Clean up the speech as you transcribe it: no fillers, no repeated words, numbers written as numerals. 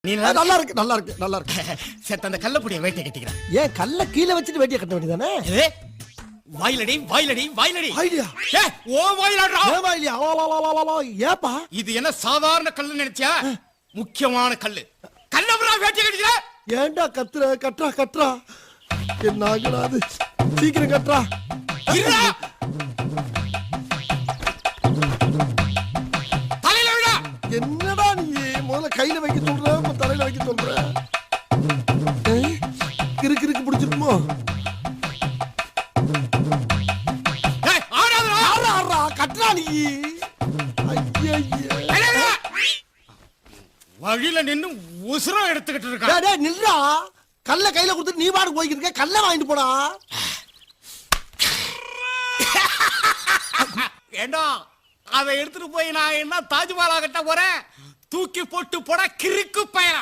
நீ நல்லா இருக்கு நல்லா இருக்கு நல்லா இருக்கு. செத்த அந்த கள்ளப்புடிய வேட்டை கட்டிக்கிறேன். ஏன் கல்ல கீழே வச்சுட்டு வேட்டியை கட்ட வேண்டியதானே? வாயிலடி வாயிலடி வாயிலடி. ஐடியா ஓ வாயிலடா. ஏன் வாயிலியா? ஏப்பா இது என்ன சாதாரண கல்லு நினைச்சியா? முக்கியமான கல்லு. கல்லப்புறா வேட்டை கட்டிக்கிற. ஏன்டா கத்துற? கட்றா கட்றா. என்ன ஆகுடா அது? சீக்கிரம் கட்றா. இருடா. தலையில விடா. என்னடா நீ முதல்ல கையில வைக்க சொல்ற, இப்ப தலையில வைக்க சொல்ற. கிறுக்கு கிறுக்கு பிடிச்சிருக்குமோ? ஏய் ஆடாதடா. ஆறா ஆறா கட்றா நீ. ஐயா வழியில நின்னு உசுரம் எடுத்துக்கிட்டு இருக்கா. டேய் நில்றா. கல்ல கையில கொடுத்து நீ பாடு போய்க்கிட்டு இருக்க. கல்ல வாங்கிட்டு போடா. ஏண்டா அதை எடுத்துட்டு போய் நான் என்ன தாஜ்மஹாலா கட்ட போறேன்? தூக்கி போட்டு போட கிறுக்கு பையன்.